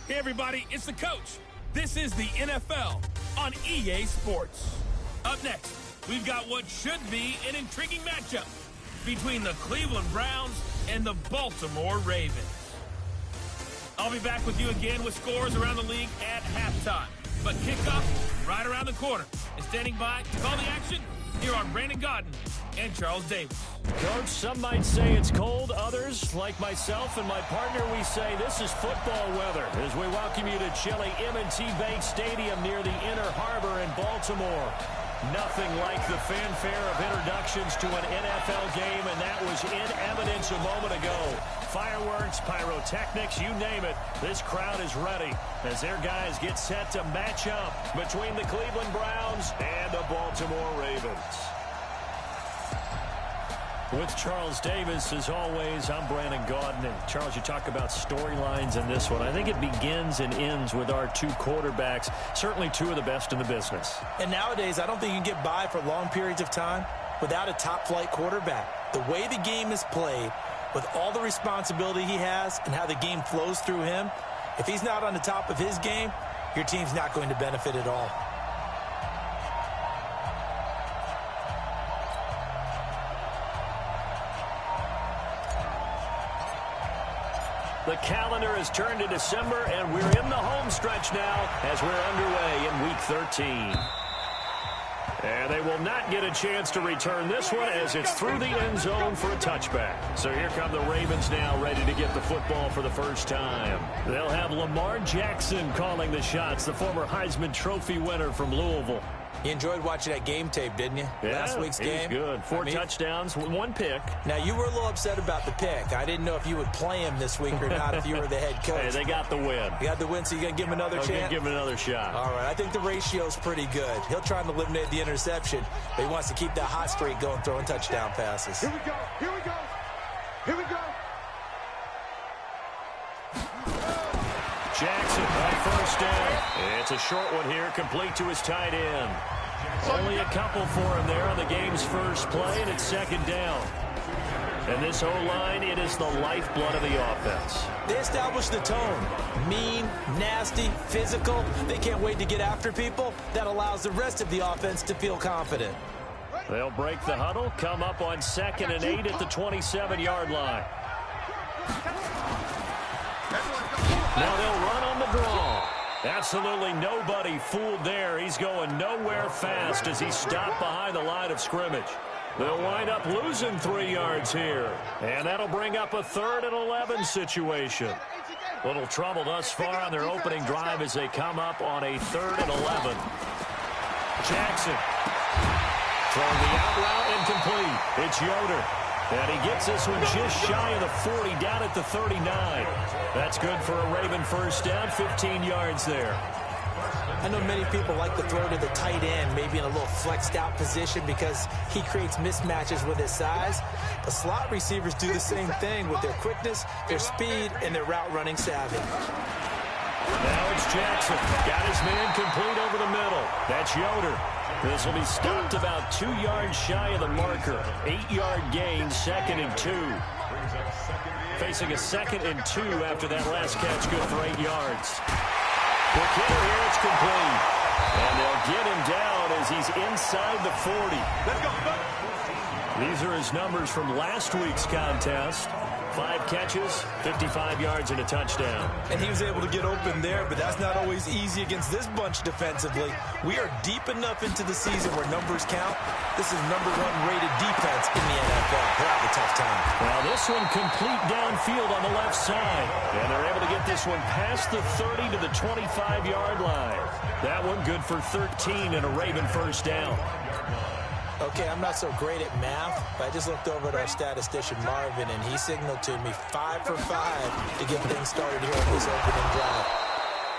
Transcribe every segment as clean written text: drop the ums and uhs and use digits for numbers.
Hey, everybody, it's the coach. This is the NFL on EA Sports. Up next, we've got what should be an intriguing matchup between the Cleveland Browns and the Baltimore Ravens. I'll be back with you again with scores around the league at halftime. But kickoff right around the corner. And standing by to call the action, here are Brandon Gaudin and Charles Davis. Coach, some might say it's cold. Others, like myself and my partner, we say this is football weather as we welcome you to chilly M&T Bank Stadium near the Inner Harbor in Baltimore. Nothing like the fanfare of introductions to an NFL game, and that was in evidence a moment ago. Fireworks, pyrotechnics, you name it. This crowd is ready as their guys get set to match up between the Cleveland Browns and the Baltimore Ravens. With Charles Davis, as always, I'm Brandon Gaudin. And Charles, you talk about storylines in this one. I think it begins and ends with our two quarterbacks, certainly two of the best in the business. And nowadays, I don't think you can get by for long periods of time without a top-flight quarterback. The way the game is played, with all the responsibility he has and how the game flows through him, if he's not on the top of his game, your team's not going to benefit at all. The calendar has turned to December, and we're in the home stretch now as we're underway in Week 13. And they will not get a chance to return this one as it's through the end zone for a touchback. So here come the Ravens now ready to get the football for the first time. They'll have Lamar Jackson calling the shots, the former Heisman Trophy winner from Louisville. You enjoyed watching that game tape, didn't you? Yeah, Last week's game. Good. Four touchdowns, one pick. Now, you were a little upset about the pick. I didn't know if you would play him this week or not if you were the head coach. Hey, they got the win. You got the win, so you're going to give him another chance? Give him another shot. All right, I think the ratio's pretty good. He'll try and eliminate the interception, but he wants to keep that hot streak going, throwing touchdown passes. Here we go. Here we go. Here we go. Jackson on first down. It's a short one here, complete to his tight end. Only a couple for him there on the game's first play, and it's second down. And this O-line, it is the lifeblood of the offense. They establish the tone. Mean, nasty, physical. They can't wait to get after people. That allows the rest of the offense to feel confident. They'll break the huddle, come up on 2nd and 8 at the 27-yard line. Now they'll run on the draw. Absolutely nobody fooled there. He's going nowhere fast as he's stopped behind the line of scrimmage. They'll wind up losing 3 yards here. And that'll bring up a 3rd and 11 situation. Little trouble thus far on their opening drive as they come up on a 3rd and 11. Jackson throwing the out route incomplete. It's Yoder. And he gets this one just shy of the 40, down at the 39. That's good for a Raven first down, 15 yards there. I know many people like to throw to the tight end, maybe in a little flexed out position because he creates mismatches with his size. The slot receivers do the same thing with their quickness, their speed, and their route running savvy. Now it's Jackson. Got his man complete over the middle. That's Yoder. This will be stopped about 2 yards shy of the marker. 8-yard gain, 2nd and 2. Facing a 2nd and 2 after that last catch, good for 8 yards. Quick hitter here, it's complete. And they'll get him down as he's inside the 40. Let's go. These are his numbers from last week's contest. 5 catches, 55 yards, and a touchdown. And he was able to get open there, but that's not always easy against this bunch defensively. We are deep enough into the season where numbers count. This is #1 rated defense in the NFL. They'll have a tough time. Well, this one complete downfield on the left side. And they're able to get this one past the 30 to the 25-yard line. That one good for 13 and a Raven first down. Okay, I'm not so great at math, but I just looked over at our statistician, Marvin, and he signaled to me 5 for 5 to get things started here on this opening drive.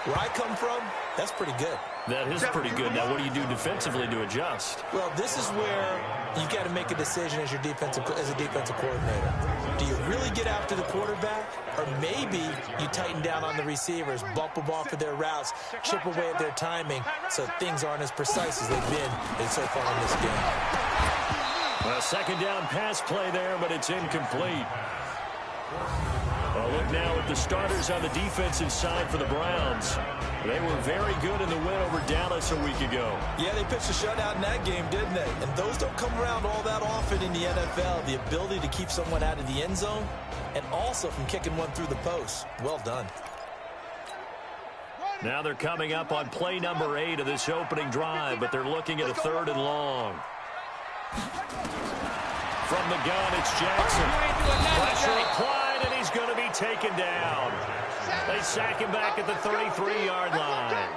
Where I come from, that's pretty good. That is pretty good. Now, what do you do defensively to adjust? Well, this is where you got to make a decision as a defensive coordinator. Do you really get after the quarterback, or maybe you tighten down on the receivers, bump them off of their routes, chip away at their timing, so things aren't as precise as they've been so far in this game. Well, 2nd down pass play there, but it's incomplete. Well, look now at the starters on the defensive side for the Browns. They were very good in the win over Dallas a week ago. Yeah, they pitched a shutout in that game, didn't they? And those don't come around all that often in the NFL. The ability to keep someone out of the end zone and also from kicking one through the post. Well done. Now they're coming up on play number 8 of this opening drive, but they're looking at a 3rd and long. From the gun, it's Jackson. Pressure applied, and he's going to be taken down. They sack him back at the 33-yard line.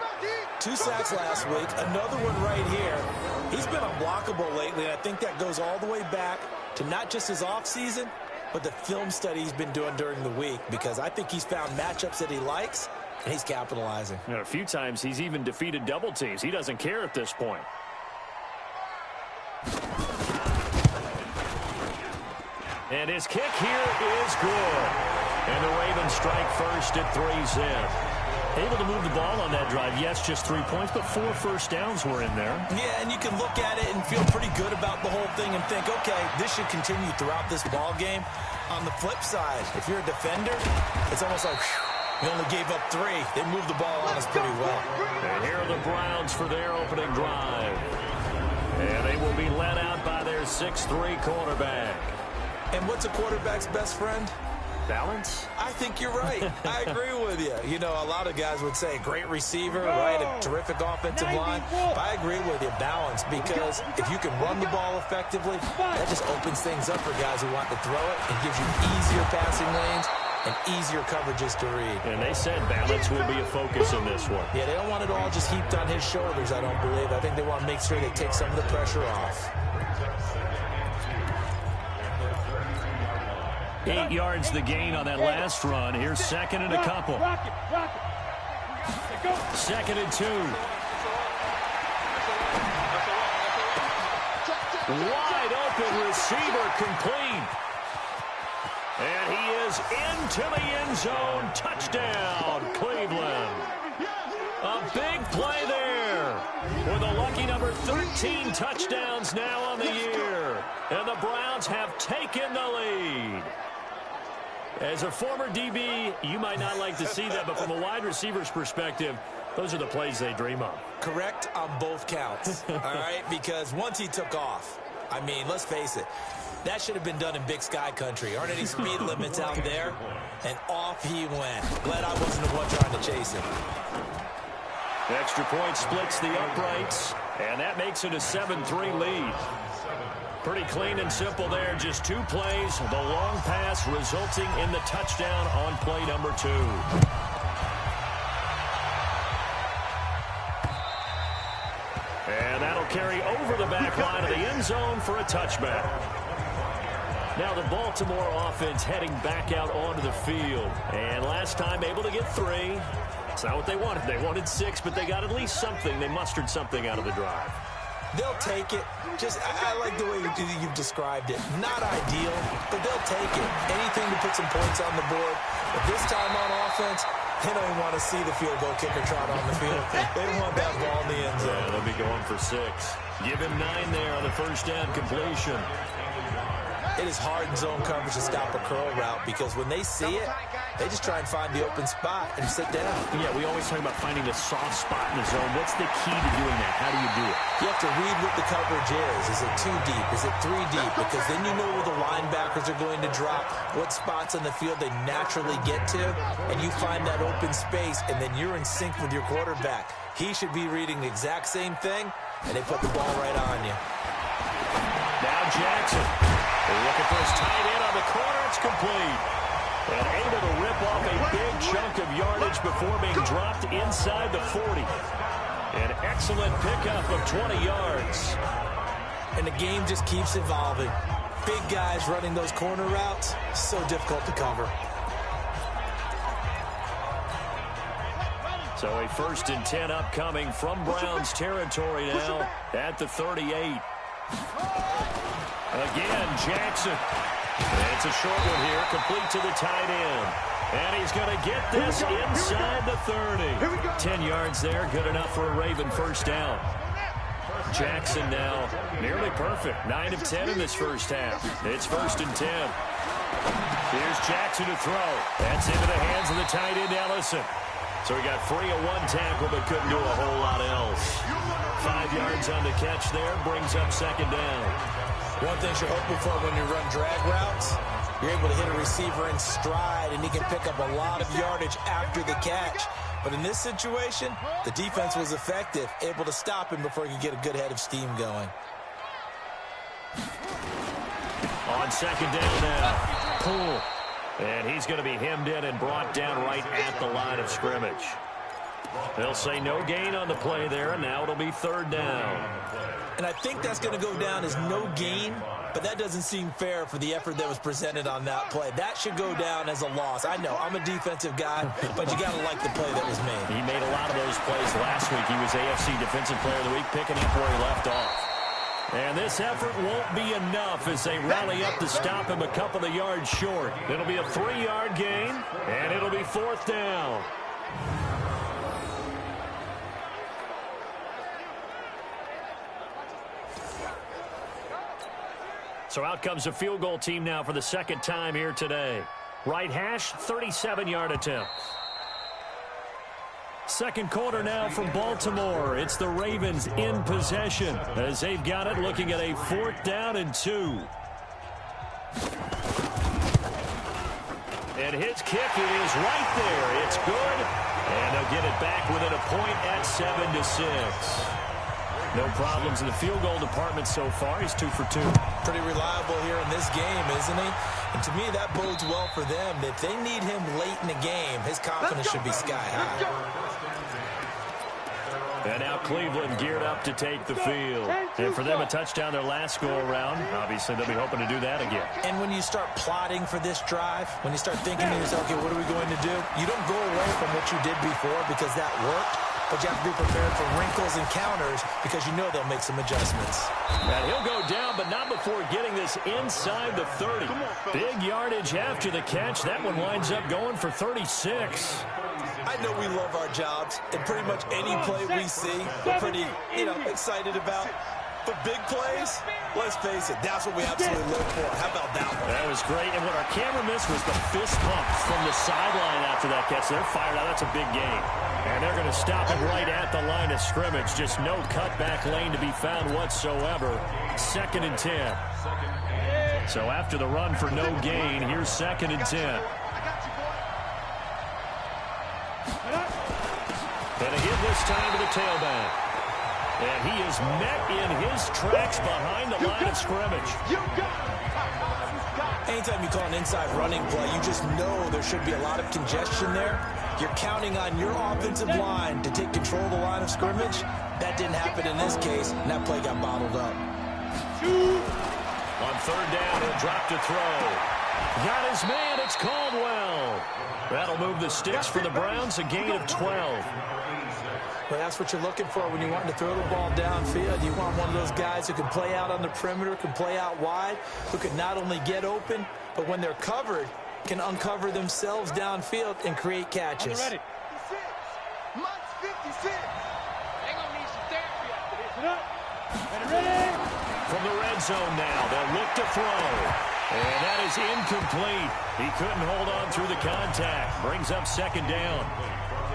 2 sacks last week, another one right here. He's been unblockable lately, and I think that goes all the way back to not just his offseason, but the film study he's been doing during the week, because I think he's found matchups that he likes, and he's capitalizing. You know, a few times he's even defeated double teams. He doesn't care at this point. And his kick here is good. And the Ravens strike first at 3-zip. Able to move the ball on that drive. Yes, just 3 points, but 4 first downs were in there. Yeah, and you can look at it and feel pretty good about the whole thing and think, okay, this should continue throughout this ball game. On the flip side, if you're a defender, it's almost like, whew, we only gave up 3. They moved the ball on us pretty well. And here are the Browns for their opening drive. And they will be led out by their 6'3" quarterback. And what's a quarterback's best friend? Balance? I think you're right. I agree with you. You know, a lot of guys would say great receiver, right? A terrific offensive line. But I agree with you, balance, because if you can run the ball effectively, that just opens things up for guys who want to throw it and gives you easier passing lanes and easier coverages to read. And they said balance will be a focus in this one. Yeah, they don't want it all just heaped on his shoulders, I don't believe. I think they want to make sure they take some of the pressure off. 8 yards the gain on that last run. Here's 2nd and a couple. 2nd and 2. Wide open receiver complete. And he is into the end zone. Touchdown, Cleveland. A big play there. With a lucky number 13 touchdowns now on the year. And the Browns have taken the lead. As a former DB, you might not like to see that, but from a wide receiver's perspective, those are the plays they dream of. Correct on both counts, all right? Because once he took off, I mean, let's face it, that should have been done in Big Sky country. Aren't any speed limits out there? And off he went. Glad I wasn't the one trying to chase him. Extra point splits the uprights, and that makes it a 7-3 lead. Pretty clean and simple there. Just 2 plays. The long pass resulting in the touchdown on play number 2. And that'll carry over the back line of the end zone for a touchback. Now the Baltimore offense heading back out onto the field. And last time able to get 3. It's not what they wanted. They wanted 6, but they got at least something. They mustered something out of the drive. They'll take it. Just, I like the way you've described it. Not ideal, but they'll take it. Anything to put some points on the board. But this time on offense, they don't even want to see the field goal kicker trot on the field. They want that ball in the end zone. Yeah, they'll be going for 6. Give him 9 there on the first down completion. It is hard in zone coverage to stop a curl route because when they see it, they just try and find the open spot and sit down. Yeah, we always talk about finding the soft spot in the zone. What's the key to doing that? How do you do it? You have to read what the coverage is. Is it 2 deep? Is it 3 deep? Because then you know where the linebackers are going to drop, what spots on the field they naturally get to, and you find that open space, and then you're in sync with your quarterback. He should be reading the exact same thing, and they put the ball right on you. Now Jackson. They're looking for his tight end on the corner. It's complete. And able to rip off a big chunk of yardage before being dropped inside the 40. An excellent pickup of 20 yards. And the game just keeps evolving. Big guys running those corner routes, so difficult to cover. So a 1st and 10 upcoming from Browns territory now at the 38. Again, Jackson. And it's a short one here, complete to the tight end. And he's going to get this inside the 30. 10 yards there, good enough for a Raven first down. Jackson now nearly perfect. 9 of 10 in this first half. It's 1st and 10. Here's Jackson to throw. That's into the hands of the tight end, Ellison. So he got free of one tackle, but couldn't do a whole lot else. 5 yards on the catch there, brings up second down. One thing you're hoping for when you run drag routes, you're able to hit a receiver in stride, and he can pick up a lot of yardage after the catch. But in this situation, the defense was effective, able to stop him before he could get a good head of steam going. On second down now, Poole. And he's going to be hemmed in and brought down right at the line of scrimmage. They'll say no gain on the play there, and now it'll be third down. And I think that's going to go down as no gain, but that doesn't seem fair for the effort that was presented on that play. That should go down as a loss. I know, I'm a defensive guy, but you got to like the play that was made. He made a lot of those plays last week. He was AFC Defensive Player of the Week, picking up where he left off. And this effort won't be enough as they rally up to stop him a couple of yards short. It'll be a 3-yard gain, and it'll be fourth down. So out comes the field goal team now for the second time here today. Right hash, 37-yard attempt. Second quarter now from Baltimore. It's the Ravens in possession as they've got it, looking at a 4th down and 2. And his kick is right there. It's good. And they'll get it back within a point at 7-6. No problems in the field goal department so far. He's 2 for 2. Pretty reliable here in this game, isn't he? And to me, that bodes well for them. If they need him late in the game, his confidence should be sky high. And now Cleveland geared up to take the field. And for them, a touchdown their last go-around. Obviously, they'll be hoping to do that again. And when you start plotting for this drive, when you start thinking to yourself, okay, what are we going to do? You don't go away from what you did before because that worked. But you have to be prepared for wrinkles and counters because you know they'll make some adjustments. And he'll go down, but not before getting this inside the 30. Big yardage after the catch. That one winds up going for 36. I know we love our jobs, and pretty much any play we see, we're pretty, excited about. But big plays, let's face it, that's what we absolutely live for. How about that one? That was great. And what our camera missed was the fist pump from the sideline after that catch. They're fired out. That's a big gain. And they're going to stop it right at the line of scrimmage. Just no cutback lane to be found whatsoever. 2nd and 10. So after the run for no gain, here's 2nd and 10. And a hit this time to the tailback. And he is met in his tracks behind the line of scrimmage. Anytime you call an inside running play, you just know there should be a lot of congestion there. You're counting on your offensive line to take control of the line of scrimmage. That didn't happen in this case, and that play got bottled up. On 3rd down, he'll drop to throw. Got his man, it's Caldwell. That'll move the sticks for the Browns, a gain of 12. Well, that's what you're looking for when you want to throw the ball downfield. You want one of those guys who can play out on the perimeter, can play out wide, who can not only get open, but when they're covered, can uncover themselves downfield and create catches. Ready. 56. 56. They're going to need some therapy after this. Ready? From the red zone now, they'll look to throw. And that is incomplete. He couldn't hold on through the contact. Brings up 2nd down.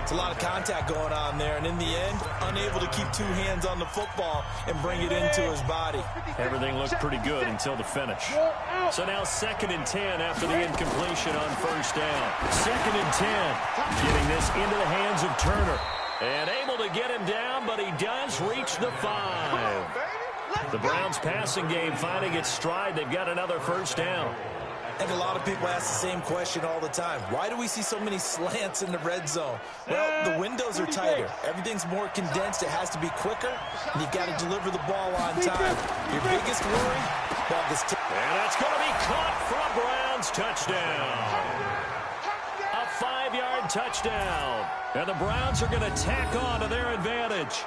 It's a lot of contact going on there, and in the end, unable to keep 2 hands on the football and bring it into his body. Everything looked pretty good until the finish. So now 2nd and 10 after the incompletion on 1st down. 2nd and 10, getting this into the hands of Turner. And able to get him down, but he does reach the 5. The Browns passing game finding its stride. They've got another 1st down. I think a lot of people ask the same question all the time. Why do we see so many slants in the red zone? Well, the windows are tighter. Everything's more condensed. It has to be quicker, and you've got to deliver the ball on time. Your biggest worry? Well, this and that's going to be caught for a Browns touchdown. A 5-yard touchdown. And the Browns are going to tack on to their advantage.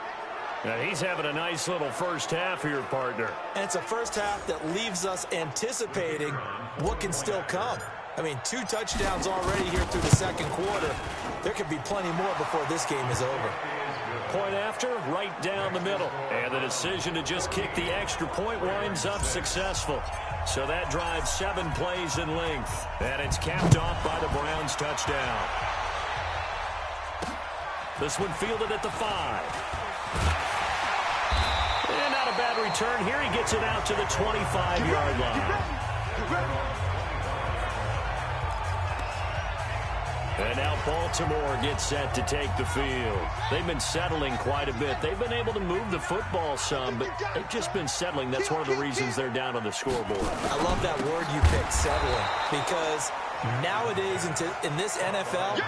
Now he's having a nice little first half here, partner. And it's a first half that leaves us anticipating what can still come. I mean, 2 touchdowns already here through the 2nd quarter. There could be plenty more before this game is over. Point after, right down the middle. And the decision to just kick the extra point winds up successful. So that drives 7 plays in length. And it's capped off by the Browns touchdown. This one fielded at the 5. And not a bad return here. He gets it out to the 25-yard line. And now Baltimore gets set to take the field. They've been settling quite a bit. They've been able to move the football some, but they've just been settling. That's one of the reasons they're down on the scoreboard. I love that word you picked, settling, because nowadays in this NFL,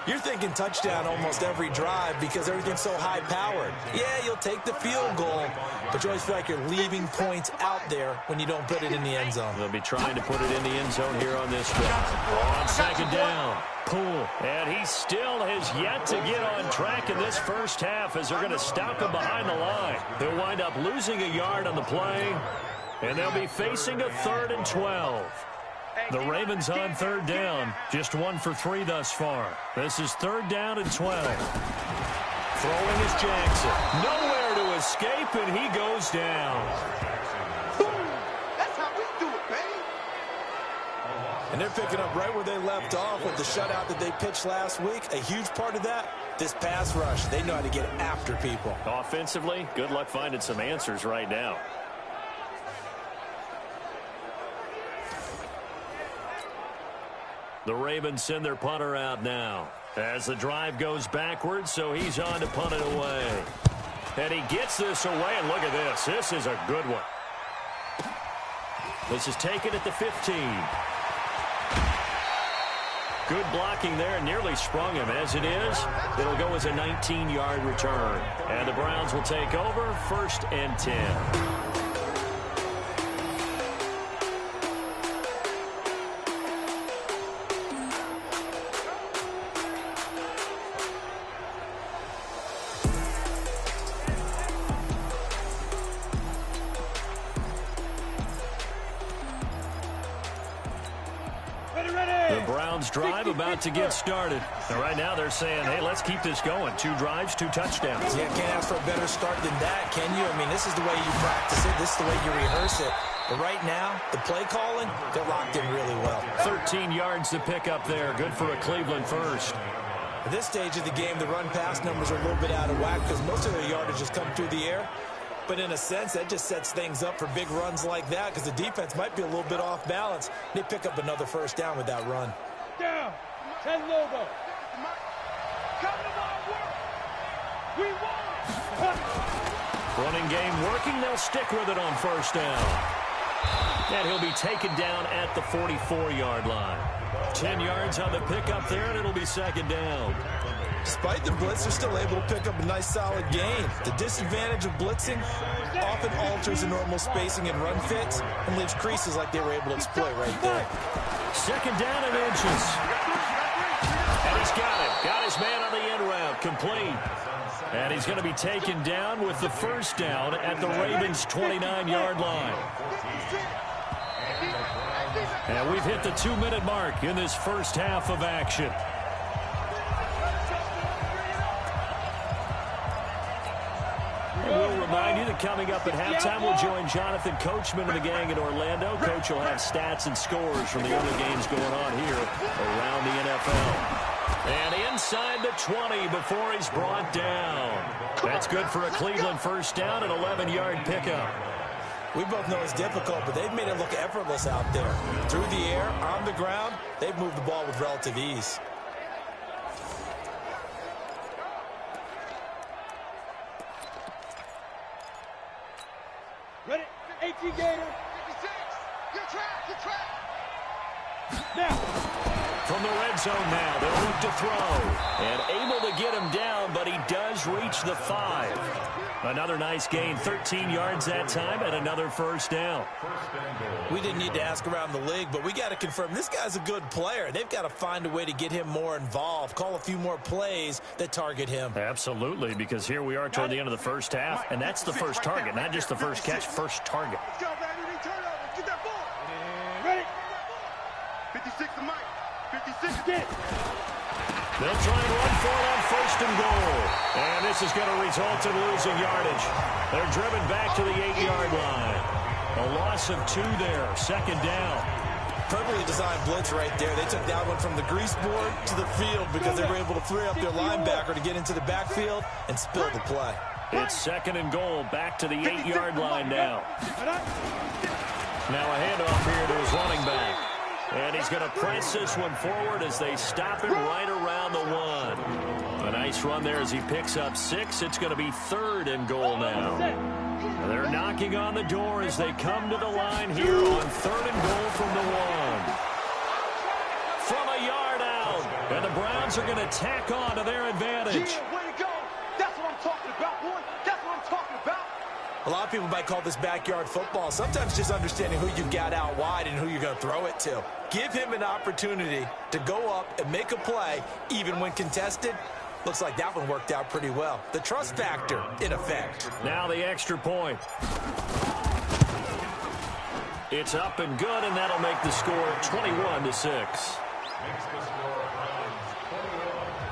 you're thinking touchdown almost every drive because everything's so high-powered. Yeah, you'll take the field goal, but you always feel like you're leaving points out there when you don't put it in the end zone. They'll be trying to put it in the end zone here on this drive. On second down, Poole. And he still has yet to get on track in this first half as they're going to stop him behind the line. They'll wind up losing a yard on the play, and they'll be facing a 3rd and 12. The Ravens on third down, just 1 for 3 thus far. This is 3rd down and 12. Throwing is Jackson. Nowhere to escape, and he goes down. That's how we do it, baby. And they're picking up right where they left off with the shutout that they pitched last week. A huge part of that, this pass rush. They know how to get after people. Offensively, good luck finding some answers right now. The Ravens send their punter out now as the drive goes backwards, so he's on to punt it away. And he gets this away, and look at this. This is a good one. This is taken at the 15. Good blocking there, nearly sprung him. As it is, it'll go as a 19-yard return. And the Browns will take over, 1st and 10. Drive about to get started. And right now they're saying, hey, let's keep this going. 2 drives, 2 touchdowns. Yeah, can't ask for a better start than that, can you? I mean, this is the way you practice it. This is the way you rehearse it. But right now, the play calling, they're locked in really well. 13 yards to pick up there. Good for a Cleveland first. At this stage of the game, the run-pass numbers are a little bit out of whack because most of their yardage has come through the air. But in a sense, that just sets things up for big runs like that because the defense might be a little bit off balance. They pick up another first down with that run. Down. 10 logo. Come to my work. We won. Running game working. They'll stick with it on first down. And he'll be taken down at the 44-yard line. 10 yards on the pickup there, and it'll be 2nd down. Despite the blitz, they're still able to pick up a nice, solid gain. The disadvantage of blitzing often alters the normal spacing and run fits and leaves creases like they were able to exploit right there. 2nd down and inches. And he's got it. Got his man on the end route. Complete. And he's going to be taken down with the first down at the Ravens' 29-yard line. And we've hit the 2-minute mark in this first half of action. We'll remind you that coming up at halftime, we'll join Jonathan Coachman and the gang in Orlando. Coach will have stats and scores from the other games going on here around the NFL. And inside the 20 before he's brought down. That's good for a Cleveland first down, an 11-yard pickup. We both know it's difficult, but they've made it look effortless out there. Through the air, on the ground, they've moved the ball with relative ease. Ready? 18 Gator. 56. Your track. Now. From the red zone now, they'll look to throw. And able to get him down, but he does reach the 5. Another nice gain, 13 yards that time, and another first down. We didn't need to ask around the league, but we got to confirm this guy's a good player. They've got to find a way to get him more involved, call a few more plays that target him. Absolutely, because here we are toward the end of the first half, and that's the first target, not just the first catch, first target. Let's go, baby. Turn over. Get that ball. Ready? 56 to Mike. 56 again. They'll try and run for it on 1st and goal. And this is going to result in losing yardage. They're driven back to the 8-yard line. A loss of 2 there. 2nd down. Perfectly designed blitz right there. They took that one from the grease board to the field because they were able to free up their linebacker to get into the backfield and spill the play. It's 2nd and goal. Back to the 8-yard line now. Now a handoff here to his running back. And he's going to press this one forward as they stop him right around the 1. A nice run there as he picks up 6. It's going to be 3rd and goal now. They're knocking on the door as they come to the line here on 3rd and goal from the 1. From a yard out. And the Browns are going to tack on to their advantage. Yeah, way to go. That's what I'm talking about, boy. That's what I'm talking about. A lot of people might call this backyard football. Sometimes just understanding who you got out wide and who you're going to throw it to. Give him an opportunity to go up and make a play, even when contested. Looks like that one worked out pretty well. The trust factor, in effect. Now the extra point. It's up and good, and that'll make the score 21-6.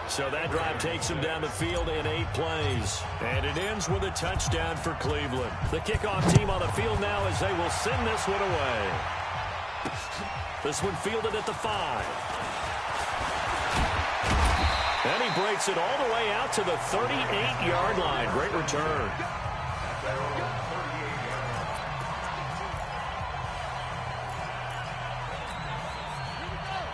So that drive takes them down the field in 8 plays. And it ends with a touchdown for Cleveland. The kickoff team on the field now as they will send this one away. This one fielded at the 5. And he breaks it all the way out to the 38-yard line. Great return.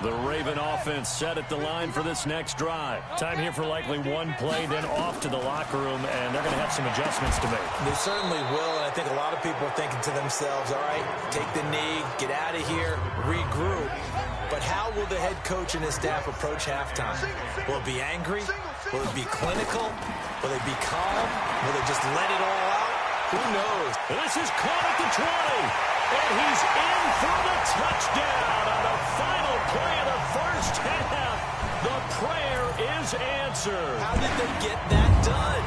The Raven offense set at the line for this next drive. Time here for likely one play, then off to the locker room, and they're going to have some adjustments to make. They certainly will, and I think a lot of people are thinking to themselves, all right, take the knee, get out of here, regroup. But how will the head coach and his staff approach halftime? Will it be angry? Will it be clinical? Will they be calm? Will they just let it all out? Who knows? This is caught at the 20. And he's in for the touchdown on the final play of the first half. The prayer is answered. How did they get that done?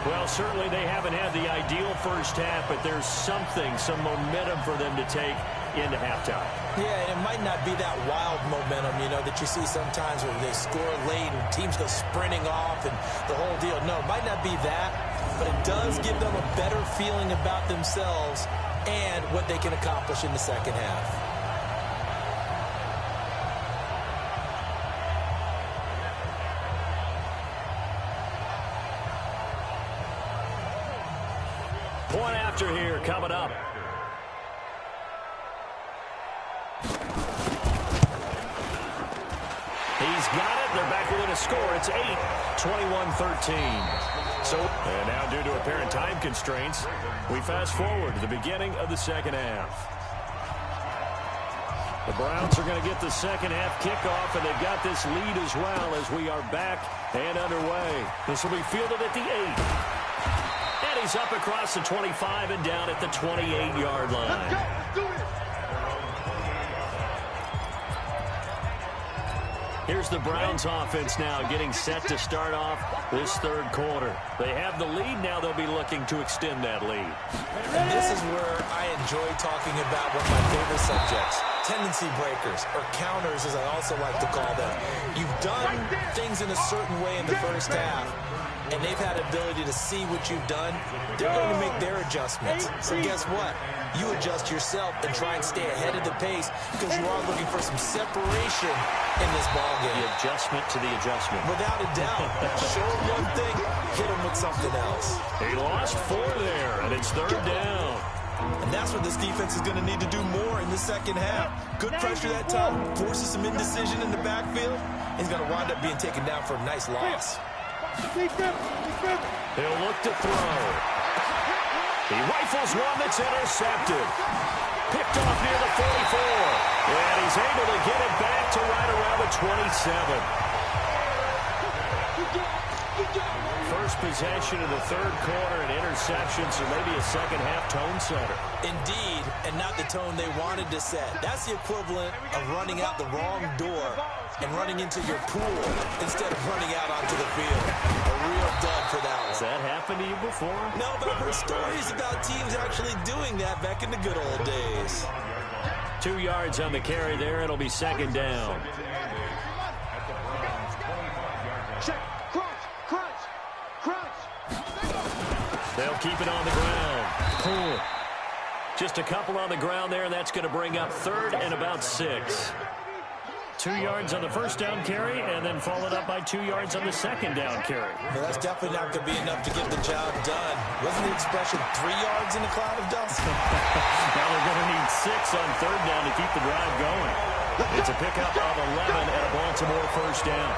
Well, certainly they haven't had the ideal first half, but there's something, some momentum for them to take into halftime. Yeah, and it might not be that wild momentum, you know, that you see sometimes where they score late and teams go sprinting off and the whole deal. No, it might not be that, but it does give them a better feeling about themselves and what they can accomplish in the second half. Point after here coming up. He's got it. They're back within a score. It's 8, 21-13. And now, due to apparent time constraints, we fast forward to the beginning of the second half. The Browns are going to get the second half kickoff, and they've got this lead as well as we are back and underway. This will be fielded at the 8. And he's up across the 25 and down at the 28-yard line. Let's go. Let's do it. Here's the Browns offense now getting set to start off this third quarter. They have the lead. Now they'll be looking to extend that lead. And this is where I enjoy talking about one of my favorite subjects, tendency breakers, or counters as I also like to call them. You've done things in a certain way in the first half, and they've had ability to see what you've done. They're going to make their adjustments. So guess what? You adjust yourself and try and stay ahead of the pace because you are looking for some separation in this ballgame. The adjustment to the adjustment. Without a doubt. Show them one thing, hit them with something else. He lost 4 there, and it's third down. And that's what this defense is going to need to do more in the second half. Good pressure that time, forces some indecision in the backfield. He's going to wind up being taken down for a nice loss. He'll look to throw. He rifles one that's intercepted. Picked off near the 44. And he's able to get it back to right around the 27. First possession of the third quarter, and interception, so maybe a second half tone setter. Indeed, and not the tone they wanted to set. That's the equivalent of running out the wrong door and running into your pool instead of running out onto the field. A real dud for that one. Has that happened to you before? No, but I've heard stories about teams actually doing that back in the good old days. 2 yards on the carry there. It'll be second down. They'll keep it on the ground. Cool. Just a couple on the ground there, and that's going to bring up 3rd and about 6. 2 yards on the first down carry, and then followed up by 2 yards on the second down carry. Well, that's definitely not going to be enough to get the job done. Wasn't the expression 3 yards in a cloud of dust? Now they're going to need 6 on 3rd down to keep the drive going. It's a pickup of 11 and a Baltimore first down.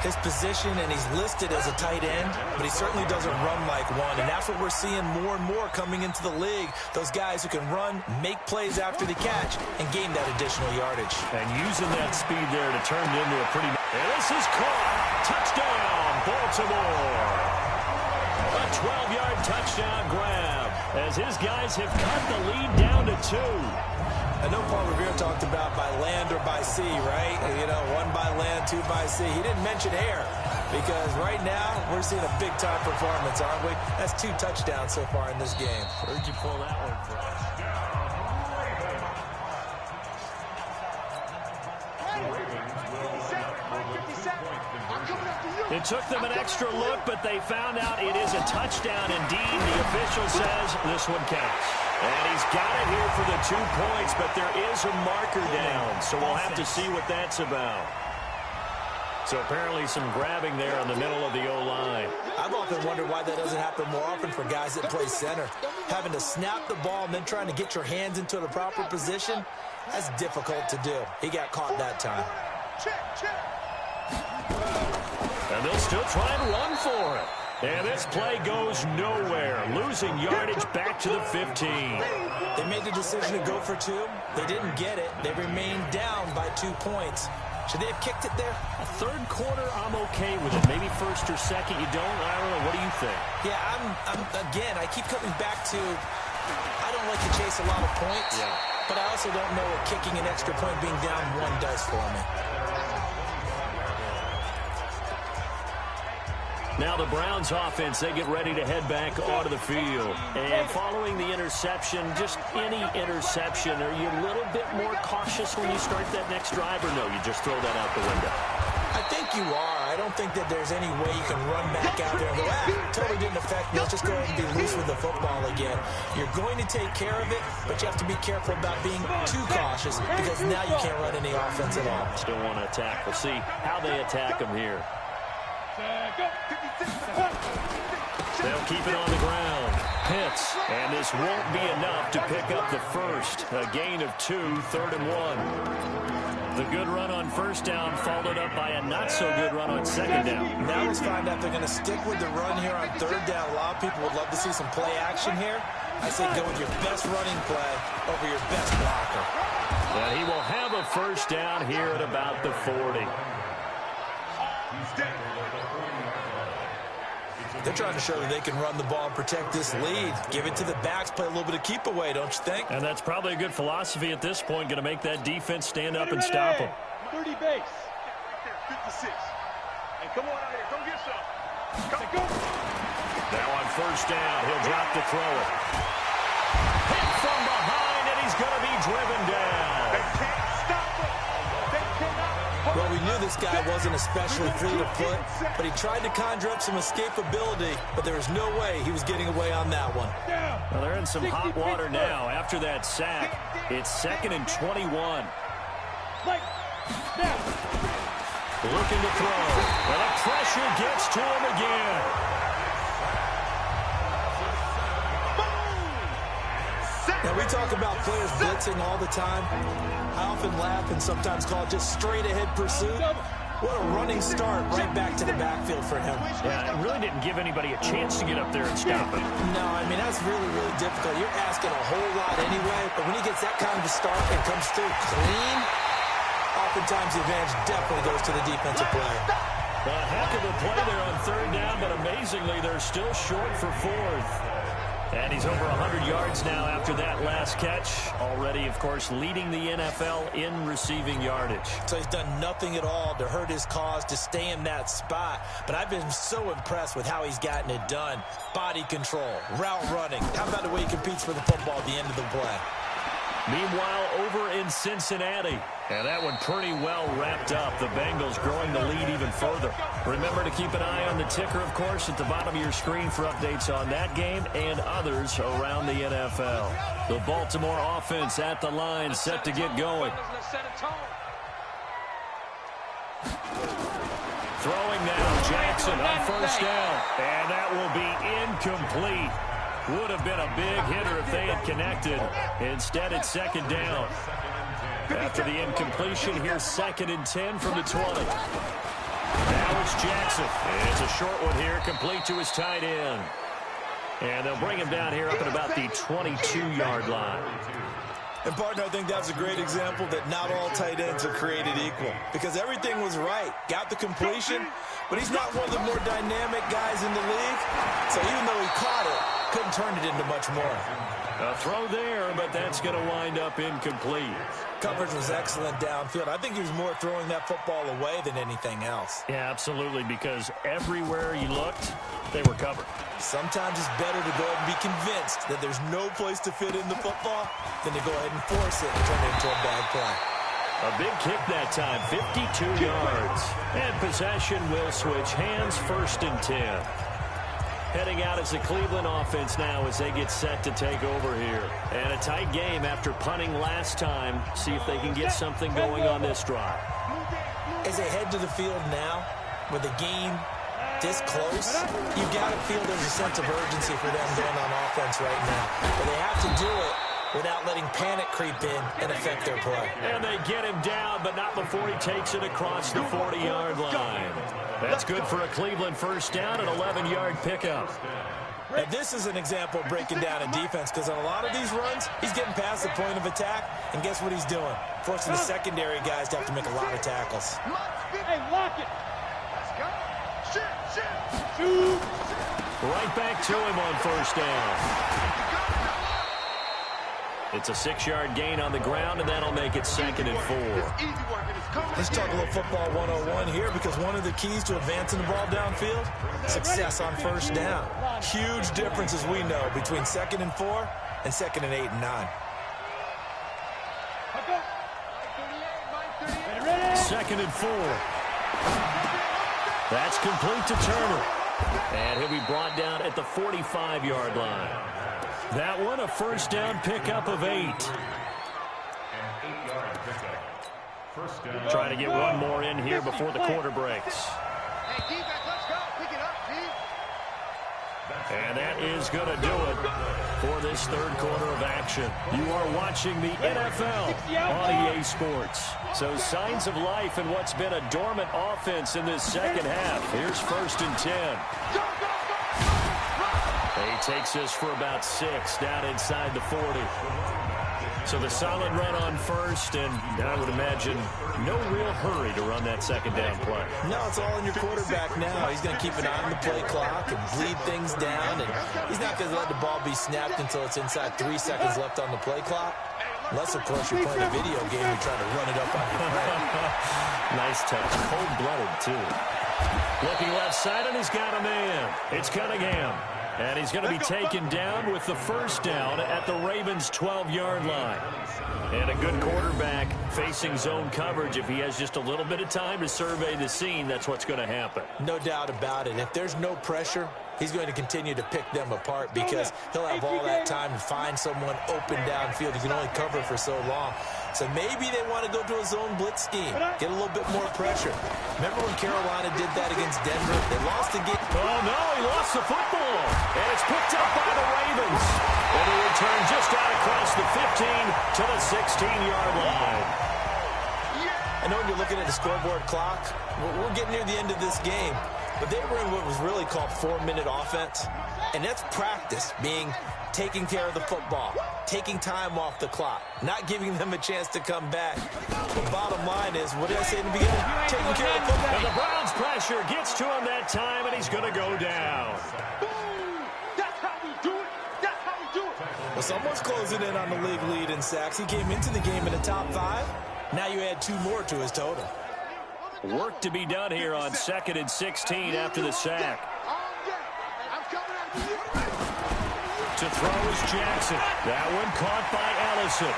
His position, and he's listed as a tight end, but he certainly doesn't run like one, and that's what we're seeing more and more coming into the league. Those guys who can run, make plays after the catch, and gain that additional yardage. And using that speed there to turn it into a pretty... And this is caught. Touchdown, Baltimore. A 12-yard touchdown grab as his guys have cut the lead down to 2. I know Paul Revere talked about by land or by sea, right? You know, 1 by land, 2 by sea. He didn't mention air because right now we're seeing a big-time performance, aren't we? That's 2 touchdowns so far in this game. Where'd you pull that one from? It took them an extra look, but they found out it is a touchdown indeed. The official says this one counts. And he's got it here for the 2 points, but there is a marker down, so we'll have to see what that's about. So apparently some grabbing there in the middle of the O-line. I've often wondered why that doesn't happen more often for guys that play center. Having to snap the ball and then trying to get your hands into the proper position, that's difficult to do. He got caught that time. And they'll still try and run for it. And this play goes nowhere, losing yardage back to the 15. They made the decision to go for 2. They didn't get it. They remained down by 2 points. Should they have kicked it there? A 3rd quarter, I'm okay with it. Maybe 1st or 2nd, you don't. I don't know. What do you think? Yeah, again, I keep coming back to I don't like to chase a lot of points, but I also don't know what kicking an extra point being down 1 does for me. Now the Browns offense, they get ready to head back onto the field. And following the interception, just any interception, are you a little bit more cautious when you start that next drive, or no, you just throw that out the window? I think you are. I don't think that there's any way you can run back out there and go, totally didn't affect me. Let's just go ahead and be loose with the football again. You're going to take care of it, but you have to be careful about being too cautious because now you can't run any offense at all. Still want to attack. We'll see how they attack them here. They'll keep it on the ground. Pitts, and this won't be enough to pick up the first. A gain of 2, 3rd and 1. The good run on first down followed up by a not-so-good run on second down. Now let's find out if they're going to stick with the run here on 3rd down. A lot of people would love to see some play action here. I say go with your best running play over your best blocker. And he will have a first down here at about the 40. They're trying to show that they can run the ball and protect this lead. Give it to the backs, play a little bit of keep away, don't you think? And that's probably a good philosophy at this point, going to make that defense stand up and stop them. 30 base. 56. And come on out here, go get some. Go. Now on first down, he'll drop to throw it. Hit from behind, and he's going to be driven down. They can't stop him. They cannot. Well, we knew this guy wasn't especially fleet of foot, but he tried to conjure up some escapability, but there was no way he was getting away on that one. Well, they're in some hot water now after that sack. It's 2nd and 21. Looking to throw. Well, the pressure gets to him again. Now, we talk about players blitzing all the time. I often laugh and sometimes call it just straight-ahead pursuit. What a running start right back to the backfield for him. Yeah, it really didn't give anybody a chance to get up there and stop him. No, I mean, that's really, really difficult. You're asking a whole lot anyway, but when he gets that kind of a start and comes through clean, oftentimes the advantage definitely goes to the defensive player. A heck of a play there on 3rd down, but amazingly, they're still short for 4th. And he's over 100 yards now after that last catch. Already, of course, leading the NFL in receiving yardage. So he's done nothing at all to hurt his cause, to stay in that spot. But I've been so impressed with how he's gotten it done. Body control, route running. How about the way he competes for the football at the end of the play? Meanwhile, over in Cincinnati. And that one pretty well wrapped up. The Bengals growing the lead even further. Remember to keep an eye on the ticker, of course, at the bottom of your screen for updates on that game and others around the NFL. The Baltimore offense at the line, set to get going. Throwing now, Jackson on first down. And that will be incomplete. Would have been a big hitter if they had connected. Instead, it's second down. After the incompletion, here's 2nd and 10 from the 20. Now it's Jackson. It's a short one here, complete to his tight end. And they'll bring him down here up at about the 22-yard line. And, partner, I think that's a great example that not all tight ends are created equal. Because everything was right. Got the completion, but he's not one of the more dynamic guys in the league. So even though he caught it, couldn't turn it into much more. A throw there, but that's going to wind up incomplete. Coverage was excellent downfield. I think he was more throwing that football away than anything else. Yeah, absolutely, because everywhere he looked, they were covered. Sometimes it's better to go ahead and be convinced that there's no place to fit in the football than to go ahead and force it and turn it into a bad play. A big kick that time, 52 yards. And possession will switch hands, 1st and 10. Heading out as the Cleveland offense now as they get set to take over here. And a tight game after punting last time. See if they can get something going on this drive. As they head to the field now, with the game this close, you've got to feel there's a sense of urgency for them going on offense right now. But they have to do it without letting panic creep in and affect their play. And they get him down, but not before he takes it across the 40-yard line. That's good for a Cleveland first down, an 11-yard pickup. Now, this is an example of breaking down a defense, because on a lot of these runs, he's getting past the point of attack, and guess what he's doing? Forcing the secondary guys to have to make a lot of tackles. Hey, lock it. Let's go. Shoot. Right back to him on first down. It's a 6-yard gain on the ground, and that'll make it 2nd and 4. Let's talk a little football 101 here, because one of the keys to advancing the ball downfield, success on first down. Huge difference, as we know, between 2nd and 4 and 2nd and 8 and 9. 2nd and 4. That's complete to Turner. And he'll be brought down at the 45-yard line. That one, a first down pickup of 8. Trying to get one more in here before the quarter breaks. Hey, defense, let's go. Pick it up, And that is going to do it for this third quarter of action. You are watching the NFL on EA Sports. So signs of life in what's been a dormant offense in this second half. Here's 1st and 10. He takes this for about 6 down inside the 40. So the solid run on first, and I would imagine no real hurry to run that second down play. No, it's all in your quarterback now. He's going to keep an eye on the play clock and bleed things down, and he's not going to let the ball be snapped until it's inside 3 seconds left on the play clock. Unless, of course, you're playing a video game, you're trying to run it up on your head. Nice touch. Cold-blooded, too. Looking left side, and he's got a man. It's Cunningham. And he's going to be taken down with the first down at the Ravens' 12-yard line. And a good quarterback facing zone coverage. If he has just a little bit of time to survey the scene, that's what's going to happen. No doubt about it. If there's no pressure, he's going to continue to pick them apart because he'll have all that time to find someone open downfield. He can only cover for so long. So maybe they want to go to a zone blitz scheme, get a little bit more pressure. Remember when Carolina did that against Denver? They lost the game. Oh, no, he lost the football. And it's picked up by the Ravens. And a return just out across the 15 to the 16-yard line. I know when you're looking at the scoreboard clock, we're getting near the end of this game. But they were in what was really called 4-minute offense. And that's practice, being taking care of the football, taking time off the clock, not giving them a chance to come back. The bottom line is, what did I say in the beginning? Taking care of the football. And the Browns' pressure gets to him that time, and he's going to go down. That's how we do it. That's how we do it. Well, someone's closing in on the league lead in sacks. He came into the game in the top 5. Now you add 2 more to his total. Work to be done here on 2nd and 16 after the sack. To throw is Jackson. That one caught by Ellison.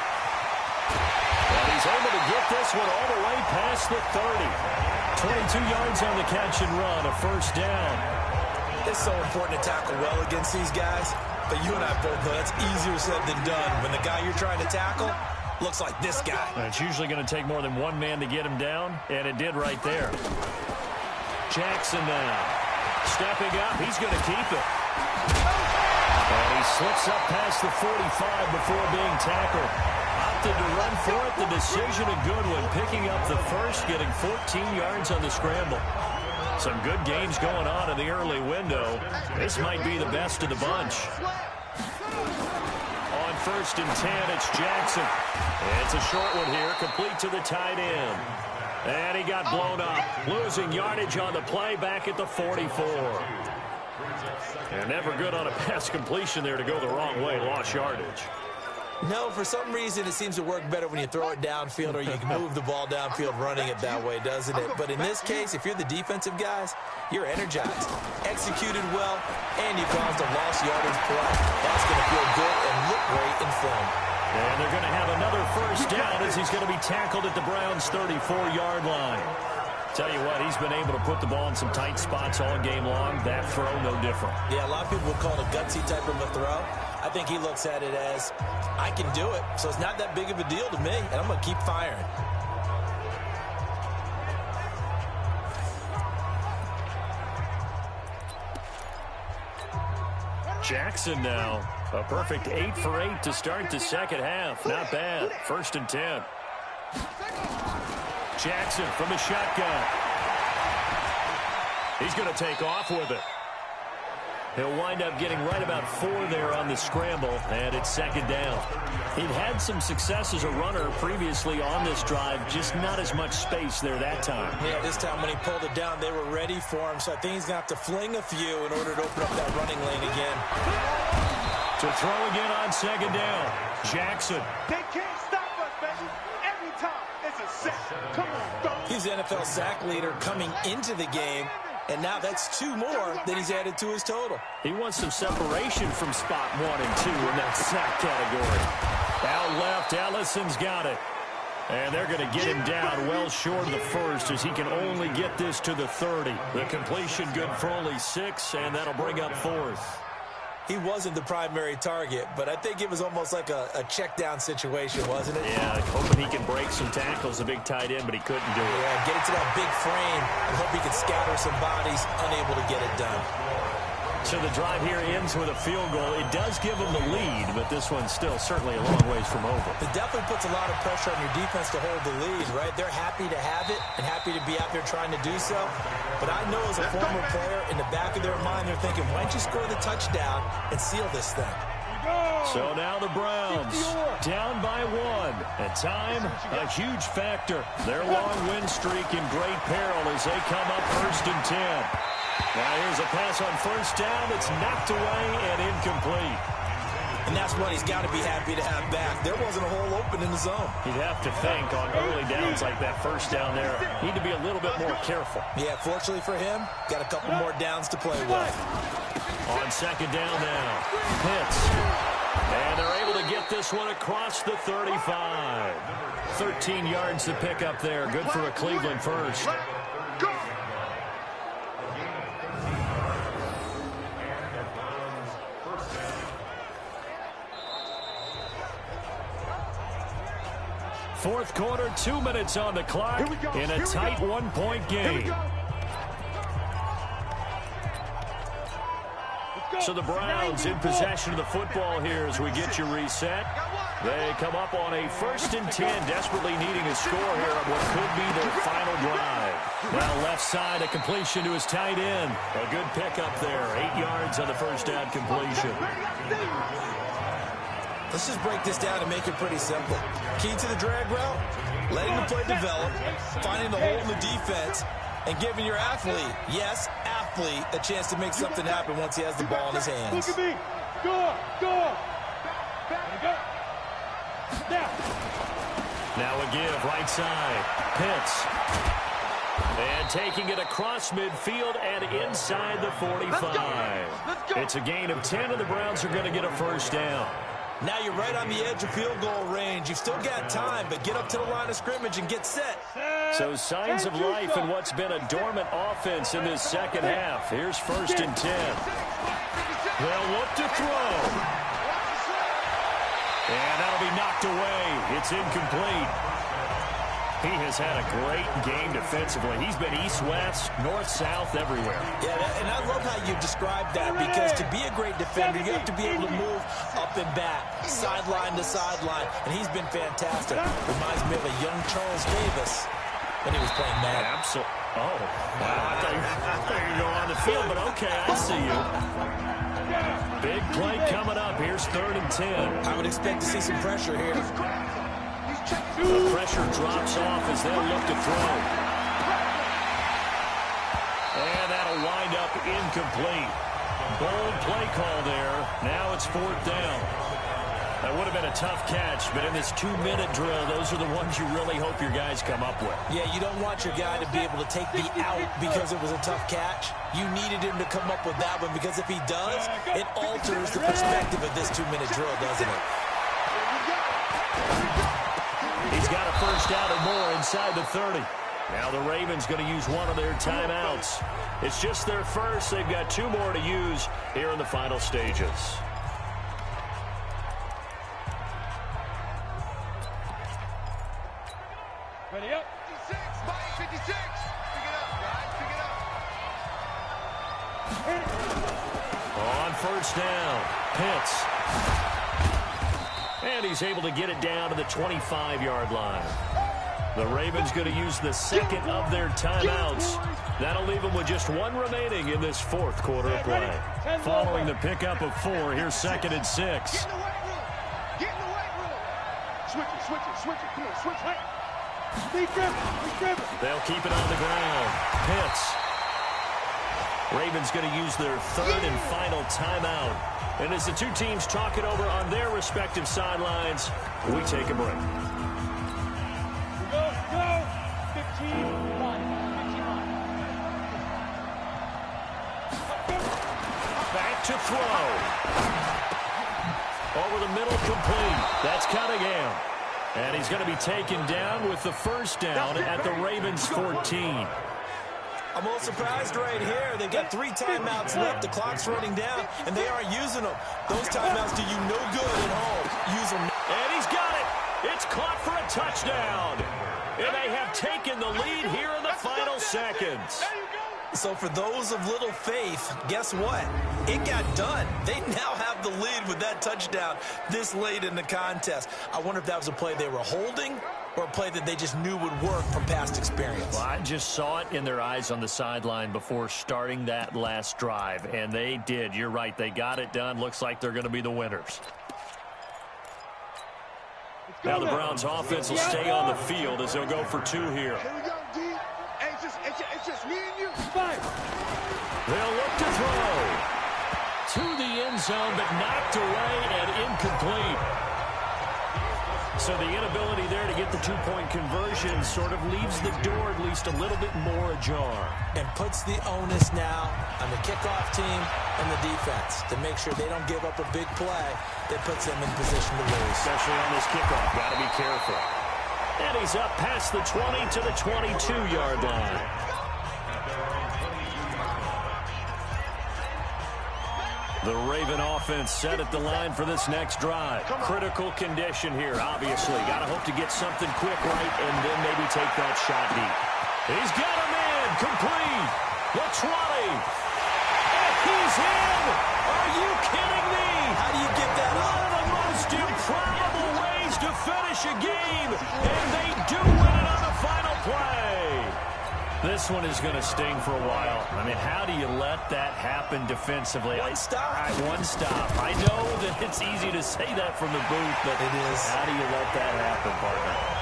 He's able to get this one all the way past the 30. 22 yards on the catch and run, a first down. It's so important to tackle well against these guys, but you and I both know that's easier said than done when the guy you're trying to tackle looks like this guy. And it's usually going to take more than one man to get him down, and it did right there. Jackson now. Stepping up, he's going to keep it. And he slips up past the 45 before being tackled. Opted to run for it. The decision a good one. Picking up the first, getting 14 yards on the scramble. Some good gains going on in the early window. This might be the best of the bunch. On 1st and 10, it's Jackson. It's a short one here, complete to the tight end. And he got blown up, losing yardage on the play back at the 44. And never good on a pass completion there to go the wrong way, lost yardage. No, for some reason it seems to work better when you throw it downfield or you can move the ball downfield running it that way, doesn't it? But in this case, if you're the defensive guys, you're energized, executed well, and you caused a lost yardage play. That's going to feel good and look great in film. And they're going to have another first down as he's going to be tackled at the Browns' 34-yard line. Tell you what, he's been able to put the ball in some tight spots all game long. That throw, no different. Yeah, a lot of people would call it a gutsy type of a throw. I think he looks at it as, I can do it, so it's not that big of a deal to me, and I'm going to keep firing. Jackson now. A perfect 8 for 8 to start the second half. Not bad. 1st and 10. Jackson from the shotgun. He's going to take off with it. He'll wind up getting right about 4 there on the scramble, and it's 2nd down. He'd had some success as a runner previously on this drive, just not as much space there that time. Yeah, this time when he pulled it down, they were ready for him, so I think he's going to have to fling a few in order to open up that running lane again. To throw again on 2nd down, Jackson. They can't stop us, baby. Every time it's a sack. Come on, go. He's the NFL sack leader coming into the game, and now that's 2 more that he's added to his total. He wants some separation from spot 1 and 2 in that sack category. Out left, Ellison's got it. And they're going to get him down well short of the first as he can only get this to the 30. The completion good for only 6, and that'll bring up 4th. He wasn't the primary target, but I think it was almost like a check-down situation, wasn't it? Yeah, hoping he can break some tackles, a big tight end, but he couldn't do it. Yeah, get it to that big frame and hope he can scatter some bodies, unable to get it done. So the drive here ends with a field goal. It does give them the lead, but this one's still certainly a long ways from over. It definitely puts a lot of pressure on your defense to hold the lead, right? They're happy to have it and happy to be out there trying to do so. But I know as a former player, in the back of their mind, they're thinking, why don't you score the touchdown and seal this thing? So now the Browns down by 1. And time, a huge factor. Their long win streak in great peril as they come up 1st and 10. Now here's a pass on 1st down. It's knocked away and incomplete. And that's what he's got to be happy to have back. There wasn't a hole open in the zone. You'd have to think on early downs like that 1st down there, need to be a little bit more careful. Yeah, fortunately for him, got a couple more downs to play with. On 2nd down now, Pitts. And they're able to get this one across the 35. 13 yards to pick up there. Good for a Cleveland first. Fourth quarter, 2 minutes on the clock in a tight 1-point game. So the Browns in possession of the football here as we get you reset. They come up on a 1st and 10, desperately needing a score here on what could be their final drive. Now left side, a completion to his tight end. A good pickup there, 8 yards on the 1st down completion. Let's just break this down and make it pretty simple. Key to the drag route, letting the play develop, finding the hole in the defense, and giving your athlete, yes, athlete, a chance to make something happen once he has the ball in his hands. Look at me. Go. Now a give, right side, Pitts. And taking it across midfield and inside the 45. Let's go. It's a gain of 10, and the Browns are going to get a 1st down. Now you're right on the edge of field goal range. You've still got time, but get up to the line of scrimmage and get set. So signs of life in what's been a dormant offense in this second half. Here's 1st and 10. They'll look to throw. And that'll be knocked away. It's incomplete. He has had a great game defensively. He's been east-west, north-south, everywhere. Yeah, and I love how you described that, because to be a great defender, you have to be able to move up and back, sideline to sideline, and he's been fantastic. Reminds me of a young Charles Davis when he was playing Madden. Absolutely. Oh, wow. I thought you were going on the field, but okay, I see you. Big play coming up. Here's 3rd and 10. I would expect to see some pressure here. The pressure drops off as they'll look to throw. And that'll wind up incomplete. Bold play call there. Now it's 4th down. That would have been a tough catch, but in this 2-minute drill, those are the ones you really hope your guys come up with. Yeah, you don't want your guy to be able to take the out because it was a tough catch. You needed him to come up with that one, because if he does, it alters the perspective of this 2-minute drill, doesn't it? He's got a 1st down or more inside the 30. Now the Ravens going to use one of their timeouts. It's just their first. They've got 2 more to use here in the final stages. Ready up. 56, Mike, 56. Pick it up, guys. Pick it up. On 1st down, Pitts. And he's able to get it down to the 25-yard line. The Ravens going to use the 2nd of their timeouts. That'll leave them with just 1 remaining in this 4th quarter of play. Following the pickup of 4, here's 2nd and 6. Get in the weight room. Get in the weight room. Switch it, switch it, switch it. Come on, switch it. Be driven. They'll keep it on the ground. Pitts. Ravens going to use their 3rd and final timeout. And as the 2 teams talk it over on their respective sidelines, we take a break. Go. 15-1. Back to throw. Over the middle, complete. That's Cunningham. And he's going to be taken down with the 1st down at the Ravens' 14. I'm a little surprised right here. They've got 3 timeouts left. The clock's running down, and they aren't using them. Those timeouts do you no good at home. Use them. And he's got it. It's caught for a touchdown. And they have taken the lead here in the final seconds. So for those of little faith, guess what? It got done. They now have the lead with that touchdown this late in the contest. I wonder if that was a play they were holding or a play that they just knew would work from past experience. Well, I just saw it in their eyes on the sideline before starting that last drive, and they did. You're right. They got it done. Looks like they're going to be the winners. Now the Browns offense will stay on the field as they'll go for 2 here. Here we go, D. Hey, it's just me and you. They'll look to throw. To the end zone, but knocked away and incomplete. So the inability there to get the 2-point conversion sort of leaves the door at least a little bit more ajar. And puts the onus now on the kickoff team and the defense to make sure they don't give up a big play that puts them in position to lose. Especially on this kickoff. Got to be careful. And he's up past the 20 to the 22-yard line. The Raven offense set at the line for this next drive. Critical condition here, obviously. Got to hope to get something quick right and then maybe take that shot deep. He's got him in. Complete. The 20. And he's in. Are you kidding me? How do you get that up? One of the most improbable ways to finish a game. And they do win it on the final play. This one is going to sting for a while. I mean, how do you let that happen defensively? One stop. One stop. I know that it's easy to say that from the booth, but it is. How do you let that happen, partner?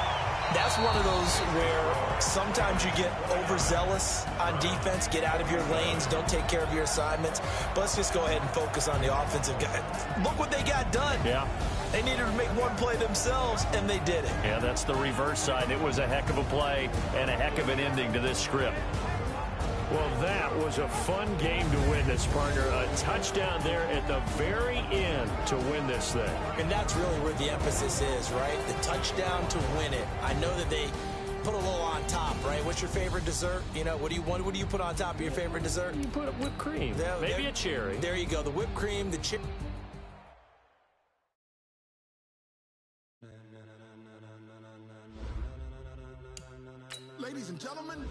That's one of those where sometimes you get overzealous on defense, get out of your lanes, don't take care of your assignments. But let's just go ahead and focus on the offensive guy. Look what they got done. Yeah. They needed to make one play themselves, and they did it. Yeah, that's the reverse side. It was a heck of a play and a heck of an ending to this script. Well, that was a fun game to witness, partner. A touchdown there at the very end to win this thing. And that's really where the emphasis is, right? The touchdown to win it. I know that they put a little on top, right? What's your favorite dessert? You know, what do you put on top of your favorite dessert? You put whipped cream, maybe a cherry. There you go, the whipped cream, the cherry. Ladies and gentlemen,